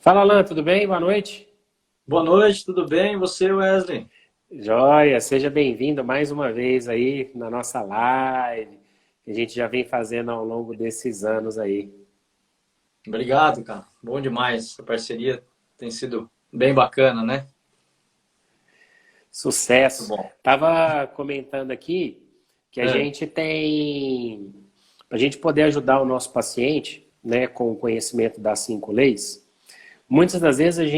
Fala, Alan, tudo bem? Boa noite. Boa noite, tudo bem? E você, Wesley? Joia, seja bem-vindo mais uma vez aí na nossa live, que a gente já vem fazendo ao longo desses anos aí. Obrigado, cara. Bom demais. A parceria tem sido bem bacana, né? Muito Sucesso. bom. Tava comentando aqui que a É, gente tem, para a gente poder ajudar o nosso paciente, né, com o conhecimento das 5 leis. Muitas das vezes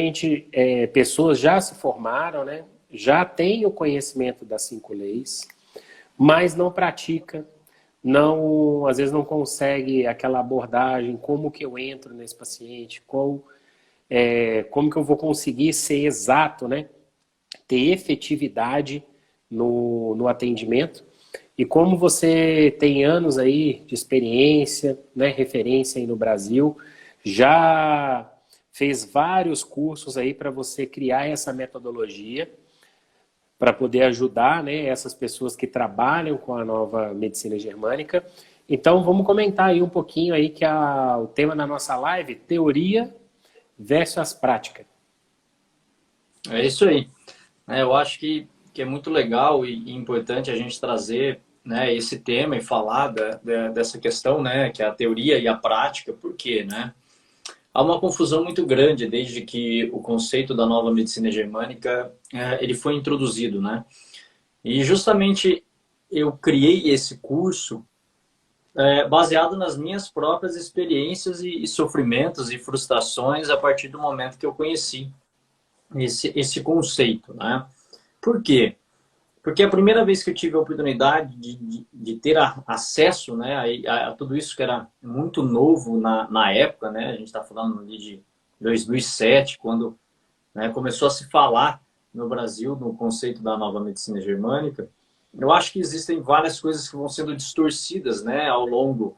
pessoas já se formaram, né, já têm o conhecimento das 5 leis, mas não pratica, não, às vezes não consegue aquela abordagem, como que eu entro nesse paciente, como que eu vou conseguir ser exato, né? Ter efetividade no atendimento. E como você tem anos aí de experiência, né, referência aí no Brasil, já fez vários cursos aí para você criar essa metodologia para poder ajudar, né, essas pessoas que trabalham com a nova medicina germânica. Então, vamos comentar aí um pouquinho aí o tema da nossa live, teoria versus prática. é isso aí. Eu acho que é muito legal e importante a gente trazer, né, esse tema e falar dessa questão, né, que é a teoria e a prática. Por quê, né? Há uma confusão muito grande desde que o conceito da nova medicina germânica ele foi introduzido, né? E justamente eu criei esse curso baseado nas minhas próprias experiências e sofrimentos e frustrações a partir do momento que eu conheci esse conceito, né? Por quê? Porque a primeira vez que eu tive a oportunidade de ter acesso, né, a tudo isso que era muito novo na época, né? A gente está falando ali de 2007, quando, né, começou a se falar no Brasil no conceito da nova medicina germânica. Eu acho que existem várias coisas que vão sendo distorcidas, né, ao longo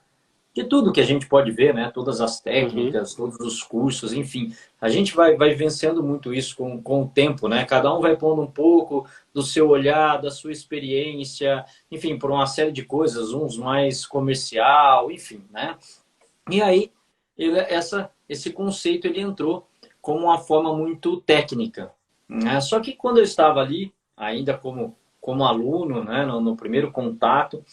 de tudo que a gente pode ver, né? Todas as Uhum. técnicas, todos os cursos, enfim. A gente vai vencendo muito isso com o tempo, né? Cada um vai pondo um pouco do seu olhar, da sua experiência, enfim, por uma série de coisas, uns mais comercial, enfim, né? E aí, esse conceito ele entrou como uma forma muito técnica, né? Só que quando eu estava ali, ainda como aluno, né, no primeiro contato,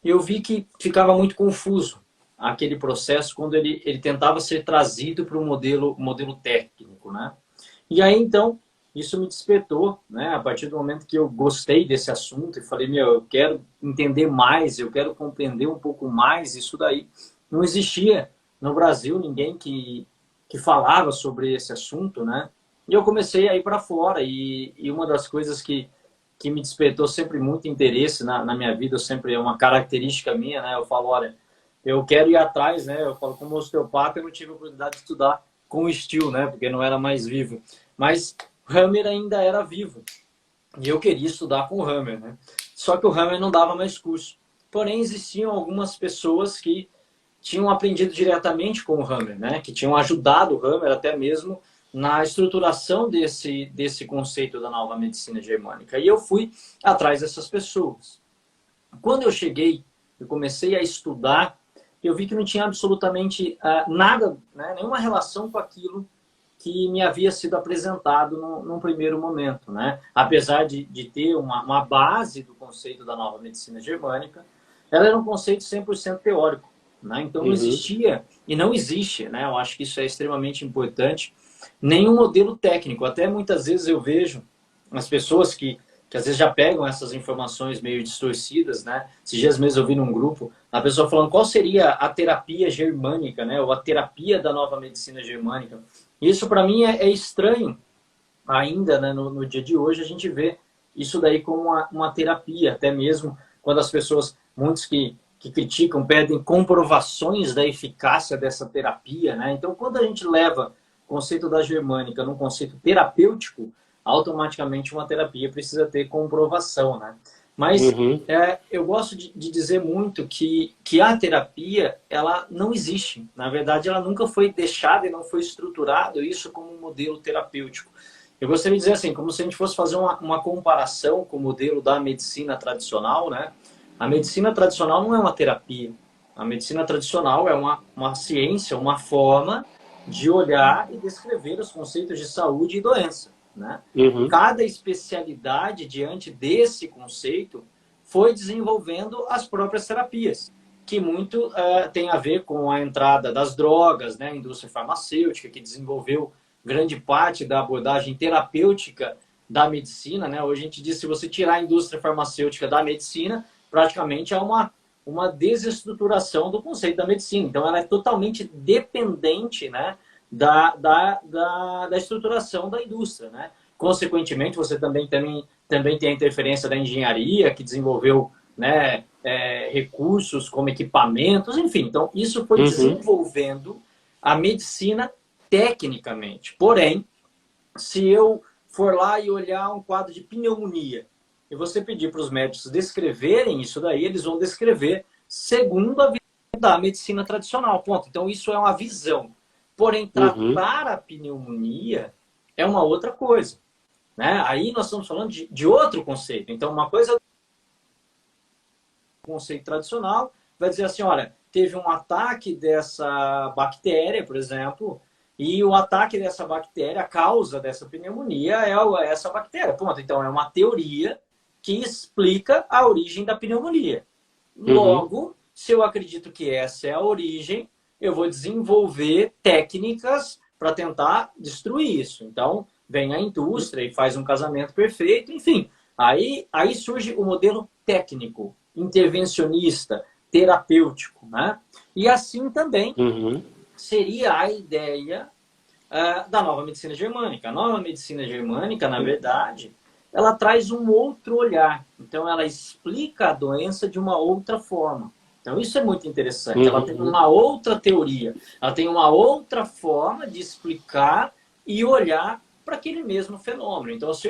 eu vi que ficava muito confuso aquele processo quando ele tentava ser trazido para o modelo técnico, né? E aí, então, isso me despertou, né? A partir do momento que eu gostei desse assunto e falei, meu, eu quero entender mais, eu quero compreender um pouco mais isso daí. Não existia no Brasil ninguém que falava sobre esse assunto, né? E eu comecei a ir para fora e uma das coisas que me despertou sempre muito interesse na minha vida, eu sempre é uma característica minha, né? Eu falo, olha, eu quero ir atrás, né? Eu falo, como osteopata, eu não tive a oportunidade de estudar com o Steel, né? Porque não era mais vivo. Mas o Hammer ainda era vivo. E eu queria estudar com o Hammer, né? Só que o Hammer não dava mais curso. Porém, existiam algumas pessoas que tinham aprendido diretamente com o Hammer, né? Que tinham ajudado o Hammer até mesmo na estruturação desse conceito da nova medicina germânica. E eu fui atrás dessas pessoas. Quando eu cheguei e comecei a estudar, eu vi que não tinha absolutamente nada, né, nenhuma relação com aquilo que me havia sido apresentado num primeiro momento, né? Apesar de ter uma base do conceito da nova medicina germânica, ela era um conceito 100% teórico, né? Então não Uhum. existia e não existe, né? Eu acho que isso é extremamente importante, nenhum modelo técnico. Até muitas vezes eu vejo as pessoas que às vezes já pegam essas informações meio distorcidas, né? Esses dias mesmo eu vi num grupo a pessoa falando qual seria a terapia germânica, né? Ou a terapia da nova medicina germânica. Isso para mim é estranho ainda, né? No dia de hoje a gente vê isso daí como uma terapia, até mesmo quando as pessoas, muitos que criticam, pedem comprovações da eficácia dessa terapia, né? Então, quando a gente leva o conceito da germânica num conceito terapêutico, automaticamente uma terapia precisa ter comprovação, né? Mas Uhum. eu gosto de dizer muito que a terapia, ela não existe. Na verdade, ela nunca foi deixada e não foi estruturado isso como um modelo terapêutico. Eu gostaria de dizer assim, como se a gente fosse fazer uma comparação com o modelo da medicina tradicional, né? A medicina tradicional não é uma terapia. A medicina tradicional é uma ciência, uma forma de olhar e descrever os conceitos de saúde e doença, né? Uhum. Cada especialidade, diante desse conceito, foi desenvolvendo as próprias terapias, que muito tem a ver com a entrada das drogas, né? A indústria farmacêutica, que desenvolveu grande parte da abordagem terapêutica da medicina, né? Hoje a gente diz que se você tirar a indústria farmacêutica da medicina, praticamente há uma desestruturação do conceito da medicina. Então, ela é totalmente dependente, né, da estruturação da indústria, né? Consequentemente, você também tem a interferência da engenharia, que desenvolveu, né, recursos como equipamentos, enfim. Então, isso foi desenvolvendo a medicina tecnicamente. Porém, se eu for lá e olhar um quadro de pneumonia, e você pedir para os médicos descreverem isso daí, eles vão descrever segundo a visão da medicina tradicional. Ponto. Então, isso é uma visão. Porém, tratar a pneumonia é uma outra coisa, né? Aí nós estamos falando de outro conceito. Então, uma coisa é o conceito tradicional, vai dizer assim, olha, teve um ataque dessa bactéria, por exemplo, e o ataque dessa bactéria, a causa dessa pneumonia é essa bactéria. Ponto. Então, é uma teoria que explica a origem da pneumonia. Logo, se eu acredito que essa é a origem, eu vou desenvolver técnicas para tentar destruir isso. Então, vem a indústria e faz um casamento perfeito, enfim. Aí surge o modelo técnico, intervencionista, terapêutico, né? E assim também seria a ideia da nova medicina germânica. A nova medicina germânica, na verdade, ela traz um outro olhar. Então, ela explica a doença de uma outra forma. Então, isso é muito interessante. Ela tem uma outra teoria. Ela tem uma outra forma de explicar e olhar para aquele mesmo fenômeno. Então, se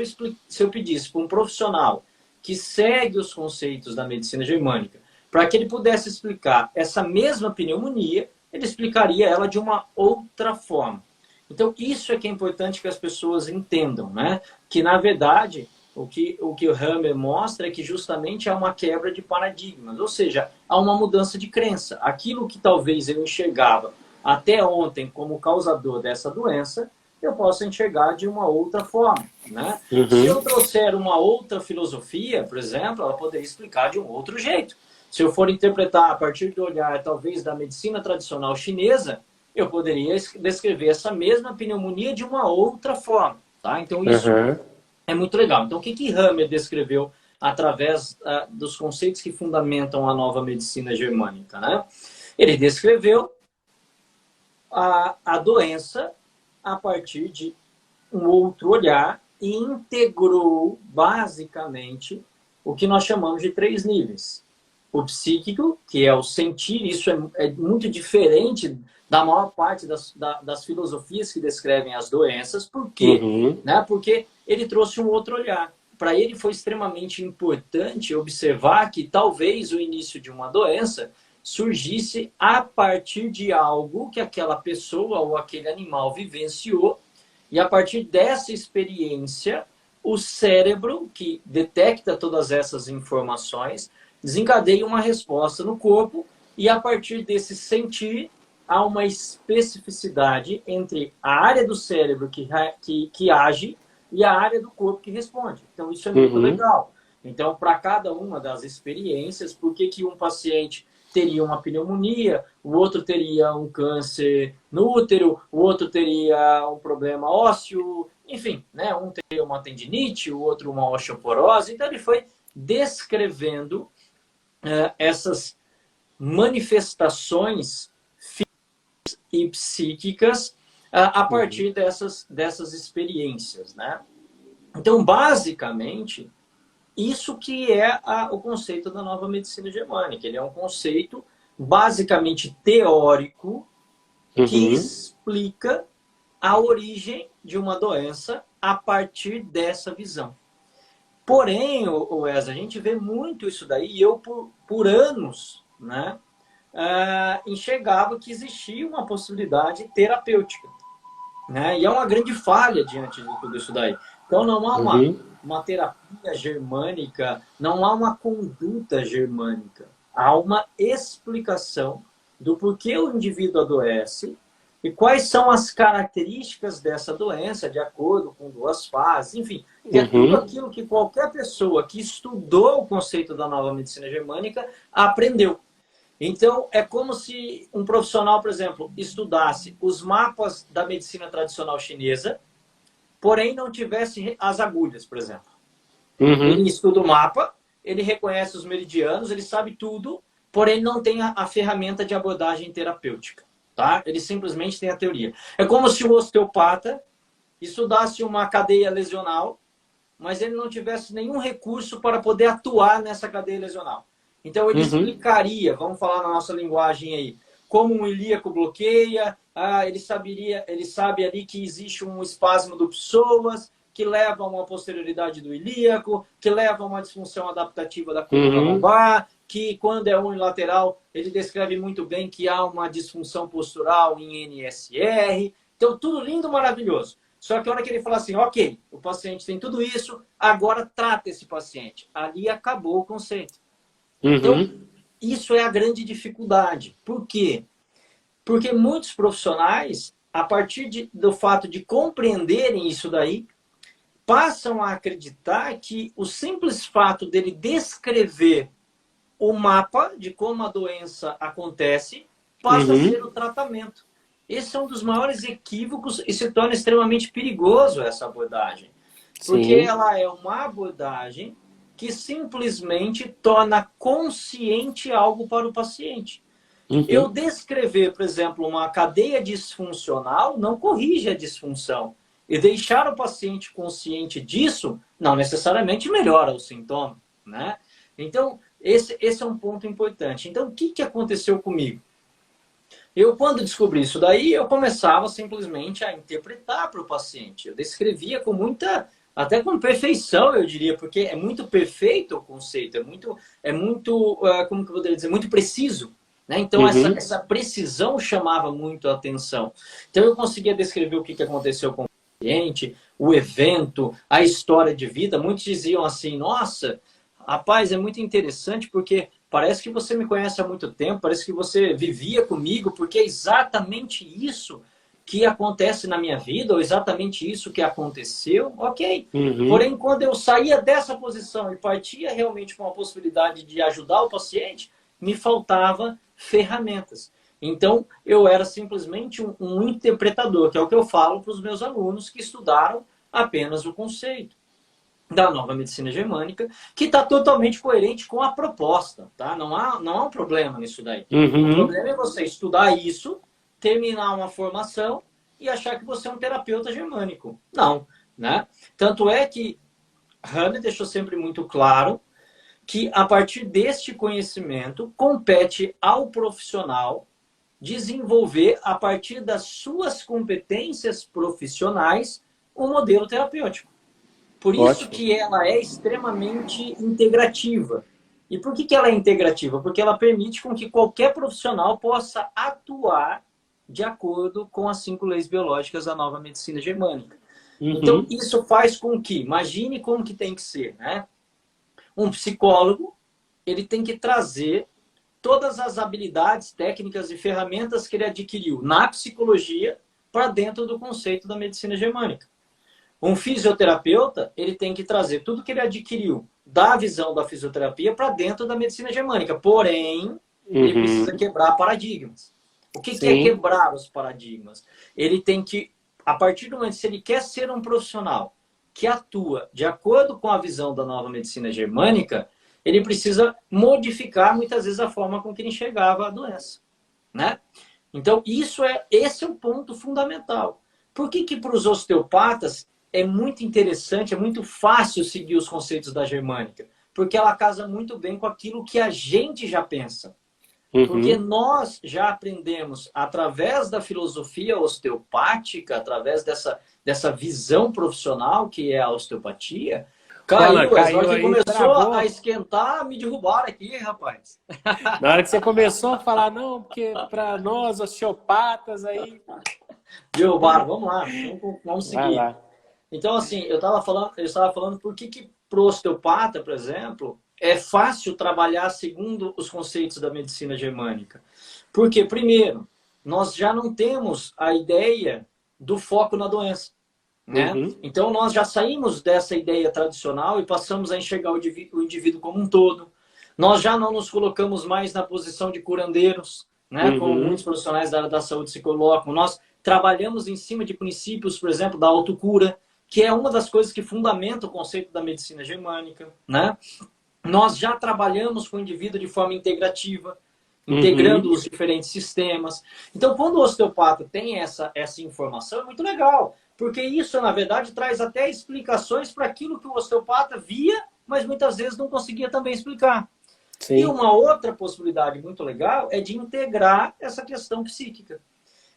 eu pedisse para um profissional que segue os conceitos da medicina germânica, para que ele pudesse explicar essa mesma pneumonia, ele explicaria ela de uma outra forma. Então, isso é que é importante que as pessoas entendam, né? Que, na verdade, o que o Hammer mostra é que justamente há uma quebra de paradigmas, ou seja, há uma mudança de crença. Aquilo que talvez eu enxergava até ontem como causador dessa doença, eu posso enxergar de uma outra forma, né? Se eu trouxer uma outra filosofia, por exemplo, ela poderia explicar de um outro jeito. Se eu for interpretar a partir do olhar, talvez, da medicina tradicional chinesa, eu poderia descrever essa mesma pneumonia de uma outra forma, tá? Então, isso é muito legal. Então, o que Hammer descreveu através dos conceitos que fundamentam a nova medicina germânica, né? Ele descreveu a doença a partir de um outro olhar e integrou, basicamente, o que nós chamamos de 3 níveis. O psíquico, que é o sentir, isso é muito diferente da maior parte das filosofias que descrevem as doenças. Por quê? Né? Porque ele trouxe um outro olhar. Para ele foi extremamente importante observar que talvez o início de uma doença surgisse a partir de algo que aquela pessoa ou aquele animal vivenciou, e a partir dessa experiência, o cérebro, que detecta todas essas informações, desencadeia uma resposta no corpo, e a partir desse sentir, há uma especificidade entre a área do cérebro que age e a área do corpo que responde. Então, isso é muito legal. Então, para cada uma das experiências, por que um paciente teria uma pneumonia, o outro teria um câncer no útero, o outro teria um problema ósseo, enfim, né? Um teria uma tendinite, o outro uma osteoporose. Então, ele foi descrevendo essas manifestações físicas e psíquicas a partir dessas experiências, né? Então, basicamente, isso que é o conceito da nova medicina germânica. Ele é um conceito basicamente teórico que explica a origem de uma doença a partir dessa visão. Porém, Wes, a gente vê muito isso daí, e eu, por anos, né, enxergava que existia uma possibilidade terapêutica, né? E é uma grande falha diante de tudo isso daí. Então, não há uma terapia germânica, não há uma conduta germânica. Há uma explicação do porquê o indivíduo adoece e quais são as características dessa doença, de acordo com duas fases, enfim, que é tudo aquilo que qualquer pessoa que estudou o conceito da nova medicina germânica aprendeu. Então, é como se um profissional, por exemplo, estudasse os mapas da medicina tradicional chinesa, porém não tivesse as agulhas, por exemplo. Ele estuda o mapa, ele reconhece os meridianos, ele sabe tudo, porém não tem a ferramenta de abordagem terapêutica. Tá? Ele simplesmente tem a teoria. É como se o osteopata estudasse uma cadeia lesional, mas ele não tivesse nenhum recurso para poder atuar nessa cadeia lesional. Então ele explicaria, vamos falar na nossa linguagem aí, como um ilíaco bloqueia, ele sabe ali que existe um espasmo do psoas, que leva a uma posterioridade do ilíaco, que leva a uma disfunção adaptativa da coluna lombar, que quando é unilateral, ele descreve muito bem que há uma disfunção postural em NSR. Então, tudo lindo, maravilhoso. Só que a hora que ele fala assim, ok, o paciente tem tudo isso, agora trata esse paciente. Ali acabou o conceito. Então, isso é a grande dificuldade. Por quê? Porque muitos profissionais, a partir do fato de compreenderem isso daí, passam a acreditar que o simples fato dele descrever o mapa de como a doença acontece passa a ser o tratamento. Esse é um dos maiores equívocos e se torna extremamente perigoso essa abordagem. Porque ela é uma abordagem que simplesmente torna consciente algo para o paciente. Eu descrever, por exemplo, uma cadeia disfuncional não corrige a disfunção. E deixar o paciente consciente disso não necessariamente melhora o sintoma, né? Então, esse é um ponto importante. Então, o que aconteceu comigo? Eu, quando descobri isso daí, eu começava simplesmente a interpretar para o paciente. Eu descrevia com muita, até com perfeição, eu diria, porque é muito perfeito o conceito, é muito como que eu poderia dizer, muito preciso. Né? Então, essa precisão chamava muito a atenção. Então, eu conseguia descrever o que aconteceu com o paciente, o evento, a história de vida. Muitos diziam assim, nossa, rapaz, é muito interessante porque parece que você me conhece há muito tempo, parece que você vivia comigo, porque é exatamente isso que acontece na minha vida, ou exatamente isso que aconteceu, ok. Porém, quando eu saía dessa posição e partia realmente com a possibilidade de ajudar o paciente, me faltava ferramentas. Então, eu era simplesmente um interpretador, que é o que eu falo para os meus alunos que estudaram apenas o conceito da nova medicina germânica, que está totalmente coerente com a proposta. Tá? Não há um problema nisso daí. O problema é você estudar isso, terminar uma formação e achar que você é um terapeuta germânico. Não. Né? Tanto é que Hahnemann deixou sempre muito claro que, a partir deste conhecimento, compete ao profissional desenvolver, a partir das suas competências profissionais, um modelo terapêutico. Por isso que ela é extremamente integrativa. E por que ela é integrativa? Porque ela permite com que qualquer profissional possa atuar de acordo com as 5 leis biológicas da nova medicina germânica. Então, isso faz com que, imagine como que tem que ser, né? Um psicólogo, ele tem que trazer todas as habilidades, técnicas e ferramentas que ele adquiriu na psicologia para dentro do conceito da medicina germânica. Um fisioterapeuta, ele tem que trazer tudo que ele adquiriu da visão da fisioterapia para dentro da medicina germânica. Porém, ele precisa quebrar paradigmas. O que é quebrar os paradigmas? Ele tem que, a partir do momento que ele quer ser um profissional que atua de acordo com a visão da nova medicina germânica, ele precisa modificar muitas vezes a forma com que ele enxergava a doença. Né? Então, esse é um ponto fundamental. Por que para os osteopatas é muito interessante, é muito fácil seguir os conceitos da germânica? Porque ela casa muito bem com aquilo que a gente já pensa. Porque nós já aprendemos, através da filosofia osteopática, através dessa visão profissional que é a osteopatia, caiu que começou a esquentar, me derrubaram aqui, rapaz. Na hora que você começou a falar, não, porque para nós, osteopatas, aí... Derrubaram, vamos lá, vamos seguir. Então, assim, eu estava falando por que para o osteopata, por exemplo, é fácil trabalhar segundo os conceitos da medicina germânica. Porque, primeiro, nós já não temos a ideia do foco na doença, né? Então, nós já saímos dessa ideia tradicional e passamos a enxergar o indivíduo como um todo. Nós já não nos colocamos mais na posição de curandeiros, né? Como muitos profissionais da área da saúde se colocam. Nós trabalhamos em cima de princípios, por exemplo, da autocura, que é uma das coisas que fundamenta o conceito da medicina germânica, né? Nós já trabalhamos com o indivíduo de forma integrativa, integrando os diferentes sistemas. Então, quando o osteopata tem essa informação, é muito legal, porque isso, na verdade, traz até explicações para aquilo que o osteopata via, mas muitas vezes não conseguia também explicar. Sim. E uma outra possibilidade muito legal é de integrar essa questão psíquica.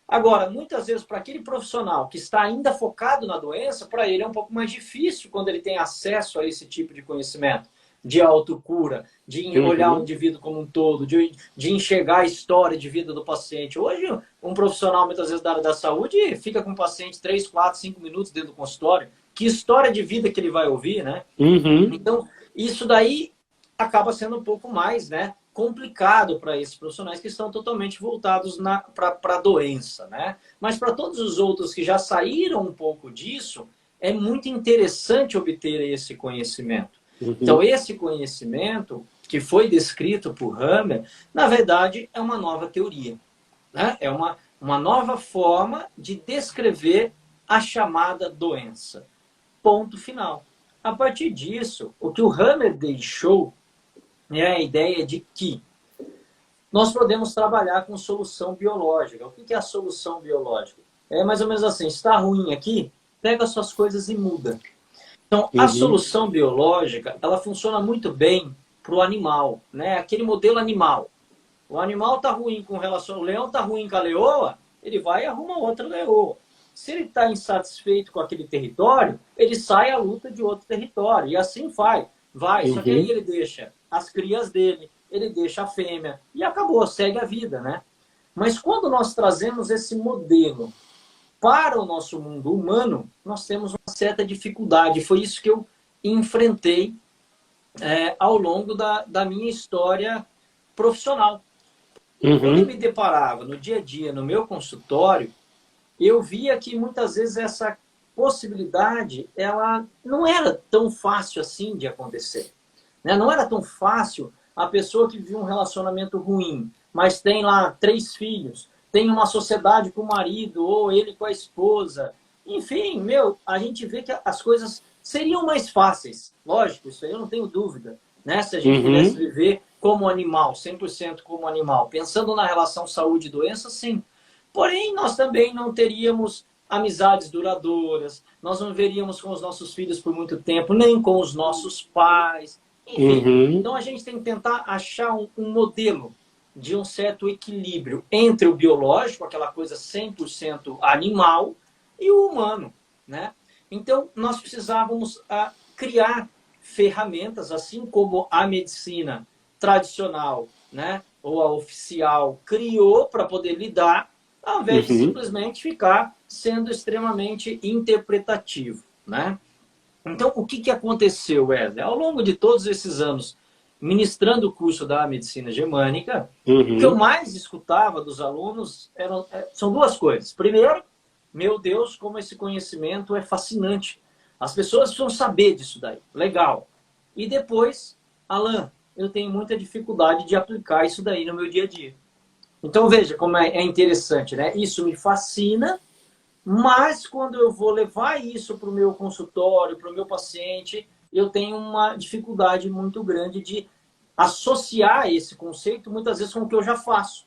Agora, muitas vezes, para aquele profissional que está ainda focado na doença, para ele é um pouco mais difícil quando ele tem acesso a esse tipo de conhecimento, de autocura, de olhar o indivíduo como um todo, de enxergar a história de vida do paciente. Hoje, um profissional, muitas vezes, da área da saúde, fica com o paciente 3, 4, 5 minutos dentro do consultório. Que história de vida que ele vai ouvir, né? Então, isso daí acaba sendo um pouco mais, né, complicado para esses profissionais que estão totalmente voltados para a doença, né? Mas para todos os outros que já saíram um pouco disso, é muito interessante obter esse conhecimento. Então, esse conhecimento que foi descrito por Hammer, na verdade, é uma nova teoria, né? É uma nova forma de descrever a chamada doença. Ponto final. A partir disso, o que o Hammer deixou é a ideia de que nós podemos trabalhar com solução biológica. O que é a solução biológica? É mais ou menos assim, está ruim aqui, pega as suas coisas e muda. Então, a solução biológica, ela funciona muito bem para o animal, né? Aquele modelo animal. O animal está ruim com relação ao leão, está ruim com a leoa, ele vai e arruma outra leoa. Se ele está insatisfeito com aquele território, ele sai à luta de outro território. E assim vai. Só que aí ele deixa as crias dele, ele deixa a fêmea e acabou, segue a vida, né? Mas quando nós trazemos esse modelo para o nosso mundo humano, nós temos uma certa dificuldade. Foi isso que eu enfrentei ao longo da minha história profissional. Quando eu me deparava no dia a dia, no meu consultório, eu via que muitas vezes essa possibilidade ela não era tão fácil assim de acontecer. Né? Não era tão fácil a pessoa que vive um relacionamento ruim, mas tem lá 3 filhos, tem uma sociedade com o marido, ou ele com a esposa. Enfim, a gente vê que as coisas seriam mais fáceis. Lógico, isso aí eu não tenho dúvida. Né? Se a gente pudesse viver como animal, 100% como animal. Pensando na relação saúde e doença, sim. Porém, nós também não teríamos amizades duradouras, nós não veríamos com os nossos filhos por muito tempo, nem com os nossos pais. Enfim, então a gente tem que tentar achar um modelo de um certo equilíbrio entre o biológico, aquela coisa 100% animal, e o humano, né? Então, nós precisávamos criar ferramentas, assim como a medicina tradicional, né, ou a oficial, criou para poder lidar, ao invés de simplesmente ficar sendo extremamente interpretativo, né? Então, o que aconteceu, Wesley? Ao longo de todos esses anos, ministrando o curso da medicina germânica, o que eu mais escutava dos alunos são 2 coisas. Primeiro, meu Deus, como esse conhecimento é fascinante. As pessoas precisam saber disso daí. Legal. E depois, Alan, eu tenho muita dificuldade de aplicar isso daí no meu dia a dia. Então, veja como é interessante, né? Isso me fascina, mas quando eu vou levar isso para o meu consultório, para o meu paciente, eu tenho uma dificuldade muito grande de associar esse conceito, muitas vezes, com o que eu já faço.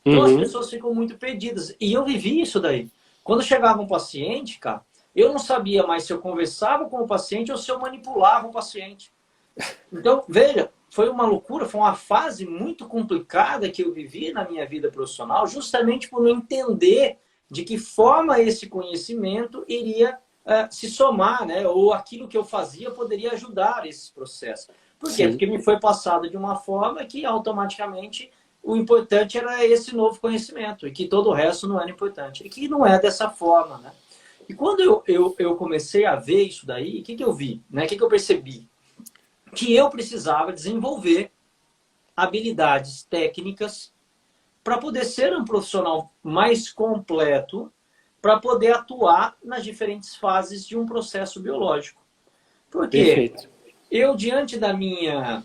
Então, as pessoas ficam muito perdidas. E eu vivi isso daí. Quando chegava um paciente, cara, eu não sabia mais se eu conversava com o paciente ou se eu manipulava o paciente. Então, veja, foi uma loucura, foi uma fase muito complicada que eu vivi na minha vida profissional, justamente por não entender de que forma esse conhecimento iria se somar, né? Ou aquilo que eu fazia poderia ajudar esse processo. Por quê? Porque me foi passado de uma forma que automaticamente o importante era esse novo conhecimento e que todo o resto não era importante. E que não é dessa forma, né? E quando eu comecei a ver isso daí, o que eu vi? Né? O que eu percebi? Que eu precisava desenvolver habilidades técnicas para poder ser um profissional mais completo, para poder atuar nas diferentes fases de um processo biológico. Por quê? Perfeito. Eu, diante da minha,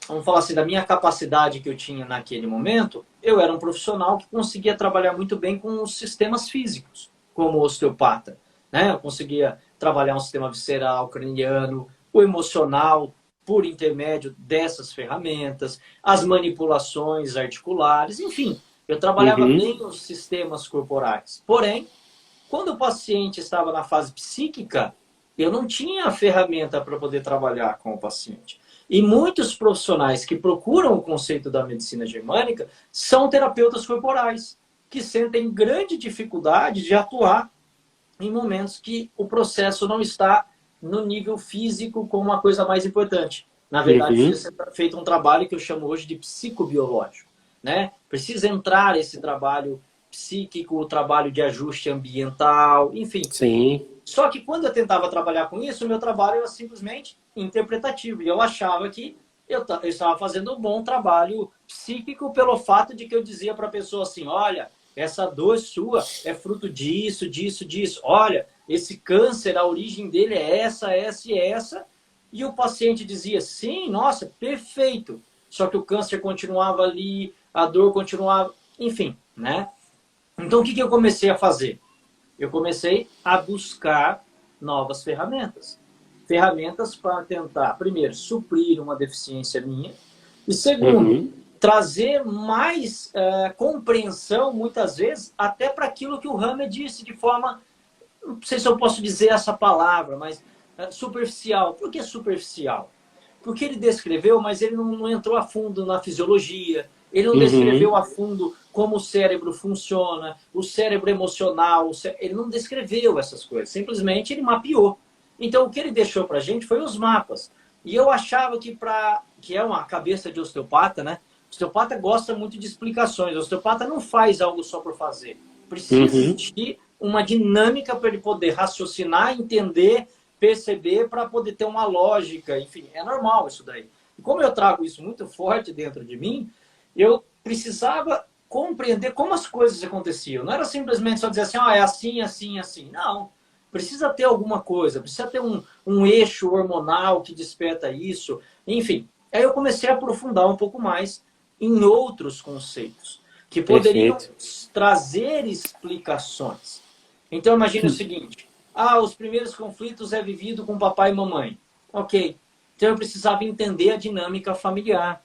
vamos falar assim, da minha capacidade que eu tinha naquele momento, eu era um profissional que conseguia trabalhar muito bem com os sistemas físicos, como osteopata, né? Eu conseguia trabalhar um sistema visceral, craniano, o emocional, por intermédio dessas ferramentas, as manipulações articulares, enfim, eu trabalhava Uhum. bem os sistemas corporais. Porém, quando o paciente estava na fase psíquica, eu não tinha a ferramenta para poder trabalhar com o paciente. E muitos profissionais que procuram o conceito da medicina germânica são terapeutas corporais, que sentem grande dificuldade de atuar em momentos que o processo não está no nível físico como uma coisa mais importante. Na verdade, Uhum. precisa ser feito um trabalho que eu chamo hoje de psicobiológico, né? Precisa entrar esse trabalho psíquico, o trabalho de ajuste ambiental, enfim. Sim. Só que quando eu tentava trabalhar com isso, o meu trabalho era simplesmente interpretativo. E eu achava que eu estava fazendo um bom trabalho psíquico pelo fato de que eu dizia para a pessoa assim, olha, essa dor sua é fruto disso, disso, disso. Olha, esse câncer, a origem dele é essa e essa. E o paciente dizia, sim, nossa, perfeito. Só que o câncer continuava ali, a dor continuava, enfim, né? Então, o que eu comecei a fazer? Eu comecei a buscar novas ferramentas. Ferramentas para tentar, primeiro, suprir uma deficiência minha e, segundo, Uhum. trazer mais compreensão, muitas vezes, até para aquilo que o Hammer disse de forma, não sei se eu posso dizer essa palavra, mas superficial. Por que superficial? Porque ele descreveu, mas ele não entrou a fundo na fisiologia, ele não descreveu Uhum. a fundo como o cérebro funciona, o cérebro emocional, ele não descreveu essas coisas, simplesmente ele mapeou. Então o que ele deixou para a gente foi os mapas. E eu achava que é uma cabeça de osteopata, né? O osteopata gosta muito de explicações, o osteopata não faz algo só por fazer. Precisa Uhum. existir uma dinâmica para ele poder raciocinar, entender, perceber, para poder ter uma lógica, enfim, é normal isso daí. E como eu trago isso muito forte dentro de mim, eu precisava compreender como as coisas aconteciam. Não era simplesmente só dizer assim, é assim, assim, assim. Não. Precisa ter alguma coisa, precisa ter um eixo hormonal que desperta isso. Enfim, aí eu comecei a aprofundar um pouco mais em outros conceitos que poderiam Perfeito. trazer explicações. Então, imagine o seguinte. Os primeiros conflitos é vivido com papai e mamãe. Ok. Então, eu precisava entender a dinâmica familiar.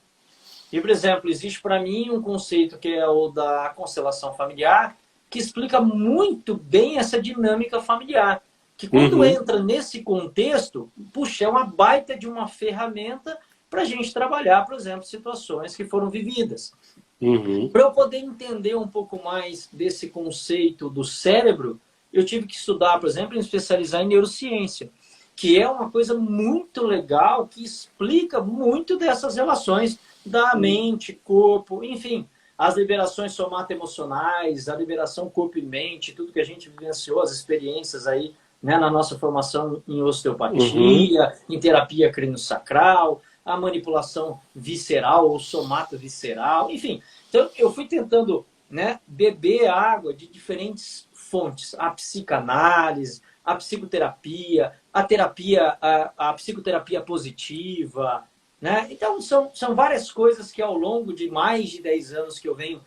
E, por exemplo, existe para mim um conceito que é o da constelação familiar, que explica muito bem essa dinâmica familiar. Que quando Uhum. entra nesse contexto, puxa, é uma baita de uma ferramenta para a gente trabalhar, por exemplo, situações que foram vividas. Uhum. Para eu poder entender um pouco mais desse conceito do cérebro, eu tive que estudar, por exemplo, me especializar em neurociência, que é uma coisa muito legal, que explica muito dessas relações da mente, corpo, enfim, as liberações somato-emocionais, a liberação corpo e mente, tudo que a gente vivenciou, as experiências aí, né, na nossa formação em Uhum. osteopatia, em terapia crânio-sacral, a manipulação visceral ou somato-visceral, enfim. Então, eu fui tentando, né, beber água de diferentes fontes. A psicanálise, a psicoterapia, a terapia, a psicoterapia positiva, né? Então, são várias coisas que ao longo de mais de 10 anos que eu venho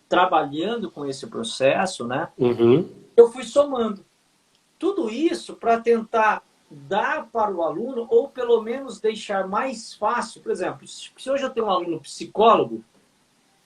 trabalhando com esse processo, né, Uhum. eu fui somando. Tudo isso para tentar dar para o aluno, ou pelo menos deixar mais fácil. Por exemplo, se hoje eu tenho um aluno psicólogo,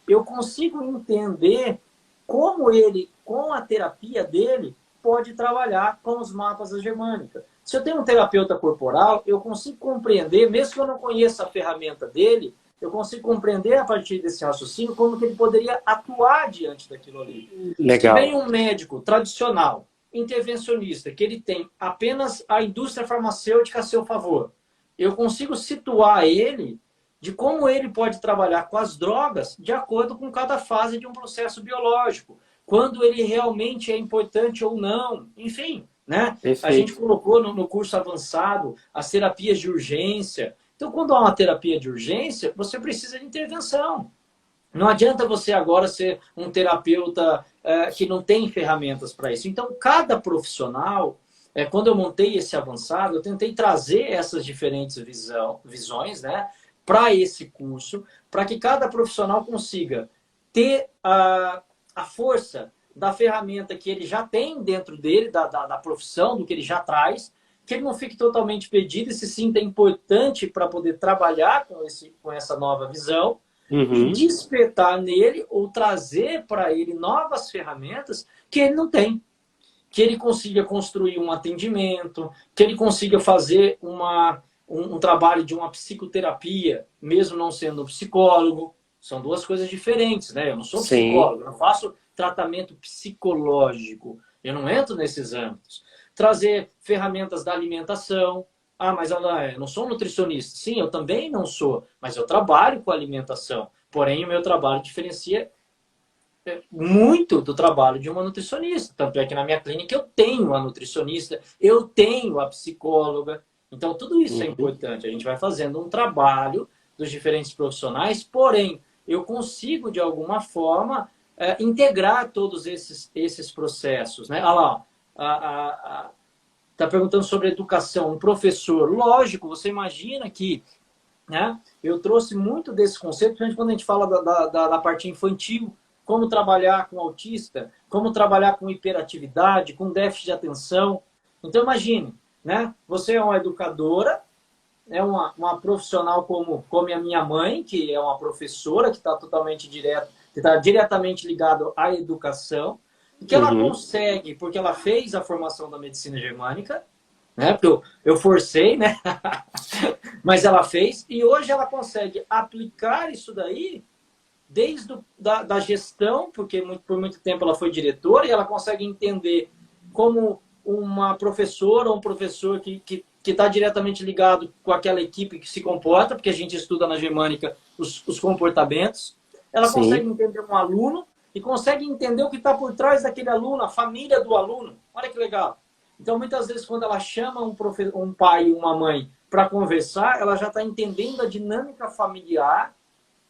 eu consigo entender como ele, com a terapia dele, pode trabalhar com os mapas da germânica. Se eu tenho um terapeuta corporal, eu consigo compreender, mesmo que eu não conheça a ferramenta dele, eu consigo compreender a partir desse raciocínio como que ele poderia atuar diante daquilo ali. Se vem Legal. um médico tradicional, intervencionista, que ele tem apenas a indústria farmacêutica a seu favor, eu consigo situar ele de como ele pode trabalhar com as drogas de acordo com cada fase de um processo biológico, quando ele realmente é importante ou não, enfim, né? A gente Perfeito. colocou no curso avançado as terapias de urgência. Então, quando há uma terapia de urgência, você precisa de intervenção. Não adianta você agora ser um terapeuta que não tem ferramentas para isso. Então, cada profissional, quando eu montei esse avançado, eu tentei trazer essas diferentes visões, né, para esse curso, para que cada profissional consiga ter a força da ferramenta que ele já tem dentro dele, da profissão, do que ele já traz, que ele não fique totalmente perdido e se sinta importante para poder trabalhar com essa nova visão, e Uhum. despertar nele ou trazer para ele novas ferramentas que ele não tem. Que ele consiga construir um atendimento, que ele consiga fazer um trabalho de uma psicoterapia, mesmo não sendo psicólogo. São duas coisas diferentes, né? Eu não sou Sim. psicólogo, eu não faço tratamento psicológico, eu não entro nesses âmbitos. Trazer ferramentas da alimentação. Ah, mas eu não sou nutricionista. Sim, eu também não sou, mas eu trabalho com alimentação. Porém, o meu trabalho diferencia muito do trabalho de uma nutricionista. Tanto é que na minha clínica eu tenho a nutricionista, eu tenho a psicóloga. Então, tudo isso é Uhum. importante. A gente vai fazendo um trabalho dos diferentes profissionais, porém, eu consigo, de alguma forma, integrar todos esses processos. Né? Olha lá, está perguntando sobre educação. Um professor, lógico, você imagina que, né, eu trouxe muito desse conceito, principalmente quando a gente fala da parte infantil, como trabalhar com autista, como trabalhar com hiperatividade, com déficit de atenção. Então, imagine, né, você é uma educadora, é uma profissional como a minha mãe, que é uma professora, que está que está diretamente ligado à educação, e que ela Uhum. consegue, porque ela fez a formação da medicina germânica, né? Porque eu forcei, né? Mas ela fez, e hoje ela consegue aplicar isso daí desde da gestão, porque por muito tempo ela foi diretora, e ela consegue entender como uma professora ou um professor que está diretamente ligado com aquela equipe que se comporta, porque a gente estuda na germânica os comportamentos. Ela consegue Sim. entender um aluno e consegue entender o que está por trás daquele aluno, a família do aluno. Olha que legal. Então, muitas vezes, quando ela chama um pai e uma mãe para conversar, ela já está entendendo a dinâmica familiar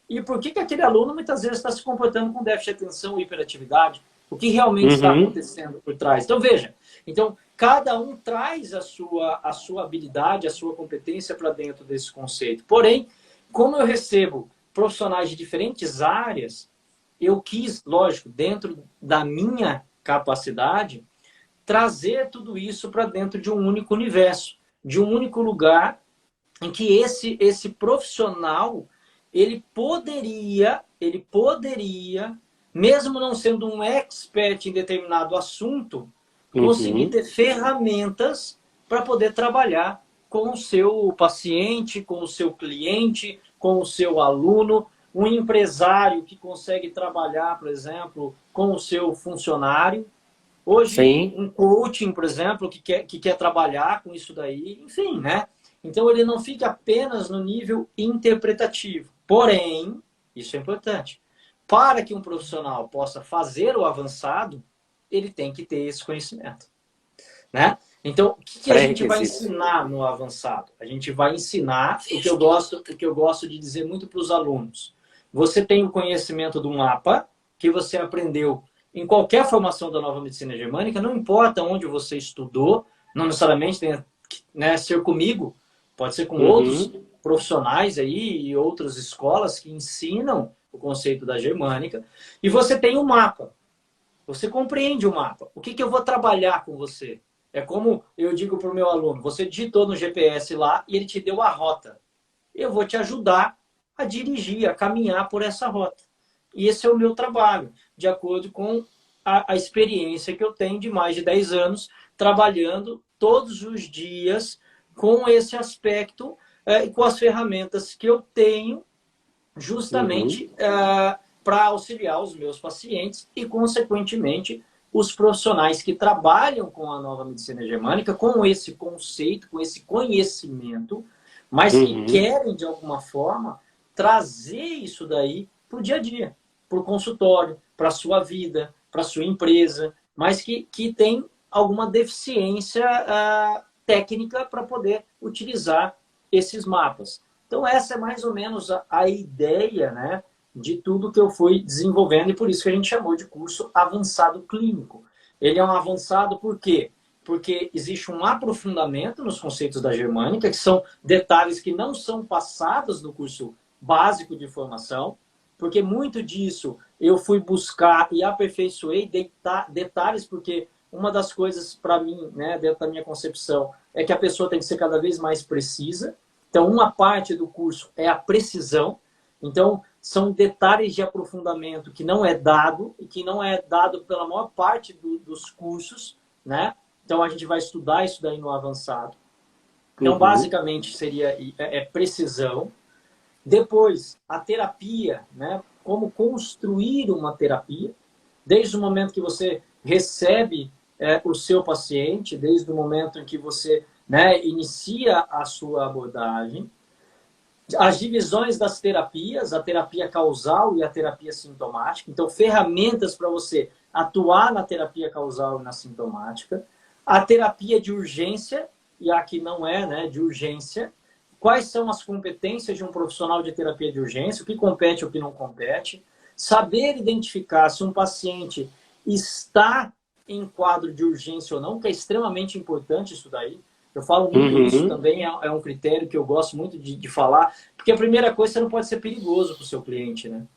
e por que aquele aluno muitas vezes está se comportando com déficit de atenção e hiperatividade. O que realmente está Uhum. acontecendo por trás. Então, veja. Então, cada um traz a sua habilidade, a sua competência para dentro desse conceito. Porém, como eu recebo profissionais de diferentes áreas, eu quis, lógico, dentro da minha capacidade, trazer tudo isso para dentro de um único universo, de um único lugar em que esse profissional ele poderia, mesmo não sendo um expert em determinado assunto, conseguir Uhum. ter ferramentas para poder trabalhar com o seu paciente, com o seu cliente, com o seu aluno, um empresário que consegue trabalhar, por exemplo, com o seu funcionário. Hoje, Sim. um coaching, por exemplo, que quer trabalhar com isso daí, enfim, né? Então, ele não fica apenas no nível interpretativo. Porém, isso é importante. Para que um profissional possa fazer o avançado, ele tem que ter esse conhecimento, né? Então, o que a gente vai Pré-requisito. ensinar no avançado? A gente vai ensinar o que eu gosto de dizer muito para os alunos. Você tem o conhecimento do mapa que você aprendeu em qualquer formação da nova medicina germânica, não importa onde você estudou, não necessariamente tem, né, ser comigo, pode ser com outros Uhum. profissionais aí e outras escolas que ensinam o conceito da germânica, e você tem o mapa. Você compreende o mapa. O que eu vou trabalhar com você? É como eu digo para o meu aluno, você digitou no GPS lá e ele te deu a rota. Eu vou te ajudar a dirigir, a caminhar por essa rota. E esse é o meu trabalho, de acordo com a experiência que eu tenho de mais de 10 anos, trabalhando todos os dias com esse aspecto e com as ferramentas que eu tenho Uhum. justamente para auxiliar os meus pacientes e, consequentemente, os profissionais que trabalham com a nova medicina germânica, com esse conceito, com esse conhecimento, mas que Uhum. querem, de alguma forma, trazer isso daí para o dia a dia, para o consultório, para a sua vida, para a sua empresa, mas que tem alguma deficiência técnica para poder utilizar esses mapas. Então, essa é mais ou menos a ideia, né, de tudo que eu fui desenvolvendo e por isso que a gente chamou de curso avançado clínico. Ele é um avançado por quê? Porque existe um aprofundamento nos conceitos da germânica, que são detalhes que não são passados no curso básico de formação, porque muito disso eu fui buscar e aperfeiçoei detalhes, porque uma das coisas para mim, né, dentro da minha concepção, é que a pessoa tem que ser cada vez mais precisa. Então, uma parte do curso é a precisão. Então, são detalhes de aprofundamento que não é dado e que não é dado pela maior parte dos cursos, né? Então, a gente vai estudar isso daí no avançado. Então, basicamente, seria precisão. Depois, a terapia, né? Como construir uma terapia, desde o momento que você recebe o seu paciente, desde o momento em que você, né, inicia a sua abordagem. As divisões das terapias, a terapia causal e a terapia sintomática. Então, ferramentas para você atuar na terapia causal e na sintomática. A terapia de urgência, e a que não é, né, de urgência. Quais são as competências de um profissional de terapia de urgência, o que compete e o que não compete. Saber identificar se um paciente está em quadro de urgência ou não, que é extremamente importante isso daí. Eu falo muito isso, também é um critério que eu gosto muito de falar, porque a primeira coisa, você não pode ser perigoso para o seu cliente, né?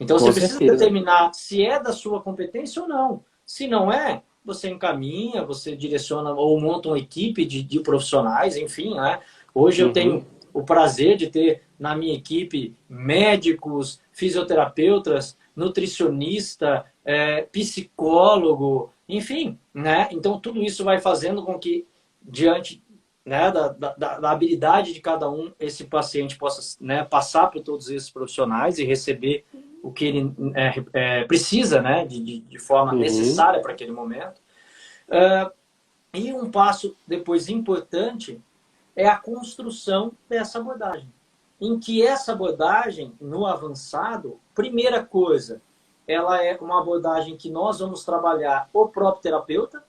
Então, você precisa determinar se é da sua competência ou não. Se não é, você encaminha, você direciona ou monta uma equipe de profissionais, enfim, né? Hoje eu tenho o prazer de ter na minha equipe médicos, fisioterapeutas, nutricionista, psicólogo, enfim, né? Então, tudo isso vai fazendo com que, diante, né, da habilidade de cada um, esse paciente possa, né, passar por todos esses profissionais e receber o que ele precisa, né, de forma necessária para aquele momento. E um passo depois importante é a construção dessa abordagem. Em que essa abordagem, no avançado, primeira coisa, ela é uma abordagem que nós vamos trabalhar o próprio terapeuta.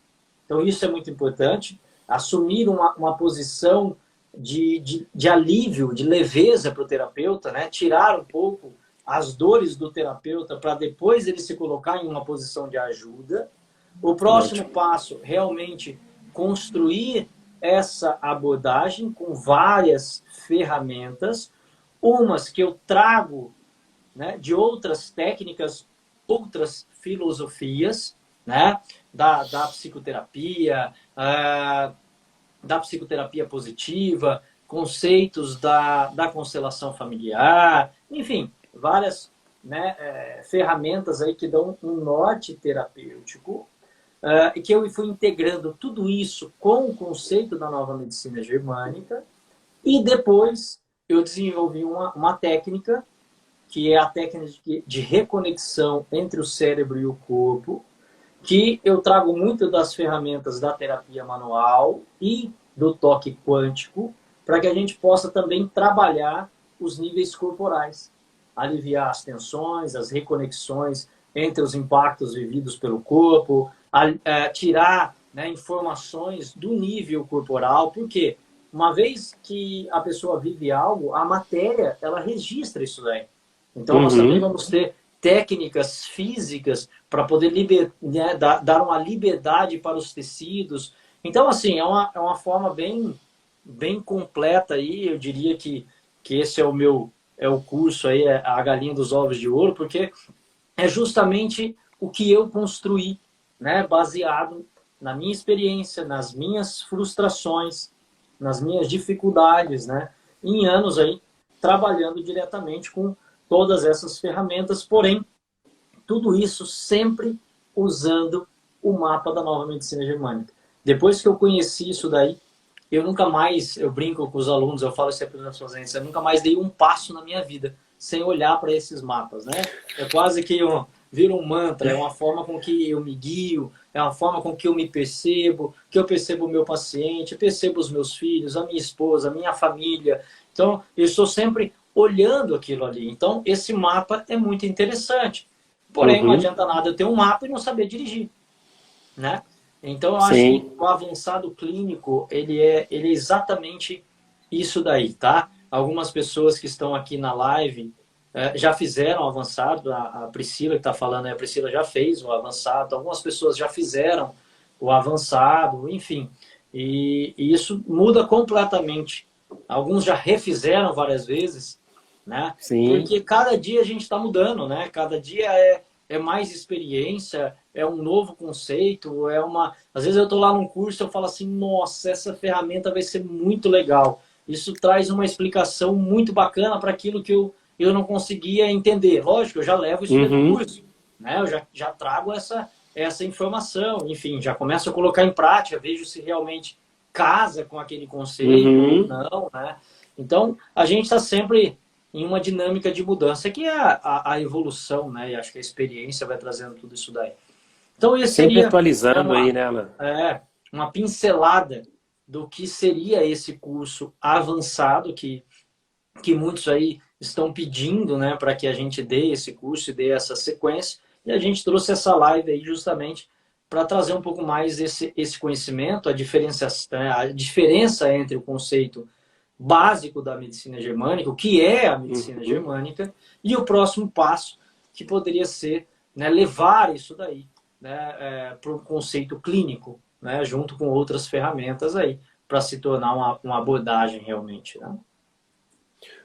Então, isso é muito importante. Assumir uma posição de alívio, de leveza para o terapeuta, né? Tirar um pouco as dores do terapeuta para depois ele se colocar em uma posição de ajuda. O próximo passo, realmente, construir essa abordagem com várias ferramentas, umas que eu trago, né, de outras técnicas, outras filosofias, né, da psicoterapia, da psicoterapia positiva, conceitos da constelação familiar, enfim, várias, né, ferramentas aí que dão um norte terapêutico, e que eu fui integrando tudo isso com o conceito da nova medicina germânica, e depois eu desenvolvi uma técnica, que é a técnica de reconexão entre o cérebro e o corpo, que eu trago muito das ferramentas da terapia manual e do toque quântico, para que a gente possa também trabalhar os níveis corporais, aliviar as tensões, as reconexões entre os impactos vividos pelo corpo, tirar, né, informações do nível corporal, porque uma vez que a pessoa vive algo, a matéria, ela registra isso daí. Então, nós também vamos ter técnicas físicas para poder né, dar uma liberdade para os tecidos. Então, assim, é uma forma bem completa aí. Eu diria que esse é o curso aí, é a galinha dos ovos de ouro, porque é justamente o que eu construí, né, baseado na minha experiência, nas minhas frustrações, nas minhas dificuldades, né, em anos aí trabalhando diretamente com todas essas ferramentas, porém, tudo isso sempre usando o mapa da nova medicina germânica. Depois que eu conheci isso daí, eu nunca mais, eu brinco com os alunos, eu falo sempre nas suas agências, eu nunca mais dei um passo na minha vida sem olhar para esses mapas, né? É quase que vira um mantra, é uma forma com que eu me guio, é uma forma com que eu me percebo, que eu percebo o meu paciente, percebo os meus filhos, a minha esposa, a minha família. Então, eu estou sempre olhando aquilo ali. Então, esse mapa é muito interessante. Porém, não adianta nada eu ter um mapa e não saber dirigir, né? Então, eu acho que o avançado clínico, ele é exatamente isso daí, tá? Algumas pessoas que estão aqui na live, já fizeram o avançado, a Priscila que está falando, a Priscila já fez o avançado, algumas pessoas já fizeram o avançado, enfim. E isso muda completamente. Alguns já refizeram várias vezes, né? Sim. Porque cada dia a gente está mudando, né? Cada dia é mais experiência, é um novo conceito, é uma... Às vezes eu estou lá num curso e eu falo assim, nossa, essa ferramenta vai ser muito legal. Isso traz uma explicação muito bacana para aquilo que eu não conseguia entender. Lógico, eu já levo isso dentro do Uhum. curso, né? Eu já trago essa informação, enfim, já começo a colocar em prática, vejo se realmente casa com aquele conceito ou Uhum. não, né? Então, a gente está sempre em uma dinâmica de mudança, que é a evolução, né? E acho que a experiência vai trazendo tudo isso daí. Então, esse Sempre seria, né, atualizando aí, né, Alan? uma pincelada do que seria esse curso avançado que muitos aí estão pedindo, né, para que a gente dê esse curso e dê essa sequência. E a gente trouxe essa live aí justamente para trazer um pouco mais esse conhecimento, a diferença entre o conceito básico da medicina germânica, o que é a medicina Uhum. germânica, e o próximo passo, que poderia ser, né, levar isso daí, né, para um conceito clínico, né, junto com outras ferramentas aí, para se tornar uma abordagem realmente. Né?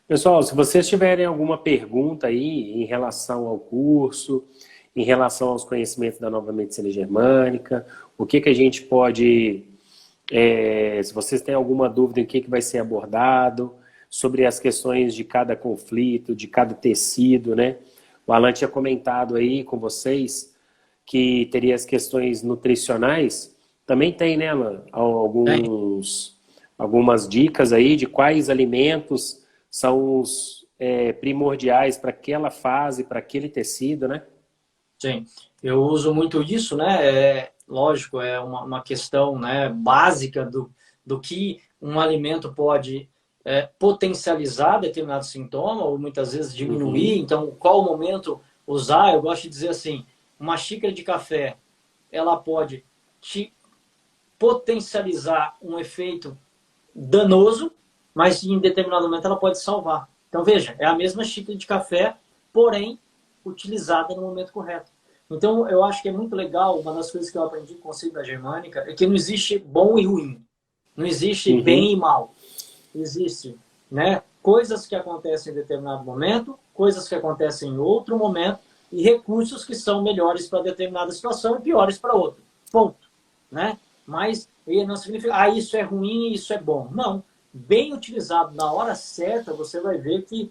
Pessoal, se vocês tiverem alguma pergunta aí em relação ao curso, em relação aos conhecimentos da nova medicina germânica, o que que a gente pode, se vocês têm alguma dúvida em que vai ser abordado, sobre as questões de cada conflito, de cada tecido, né? O Alan tinha comentado aí com vocês que teria as questões nutricionais. Também tem, né, Alan, algumas dicas aí de quais alimentos são os primordiais para aquela fase, para aquele tecido, né? Sim, eu uso muito isso, né? Lógico, é uma questão, né, básica do que um alimento pode potencializar determinado sintoma ou muitas vezes diminuir. Uhum, Então, qual o momento usar? Eu gosto de dizer assim, uma xícara de café, ela pode te potencializar um efeito danoso, mas em determinado momento ela pode salvar. Então, veja, é a mesma xícara de café, porém utilizada no momento correto. Então, eu acho que é muito legal, uma das coisas que eu aprendi com o conceito da germânica é que não existe bom e ruim. Não existe bem e uhum, mal. Existe, né, coisas que acontecem em determinado momento, coisas que acontecem em outro momento e recursos que são melhores para determinada situação e piores para outra. Ponto. Né? Mas não significa, isso é ruim e isso é bom. Não. Bem utilizado na hora certa, você vai ver que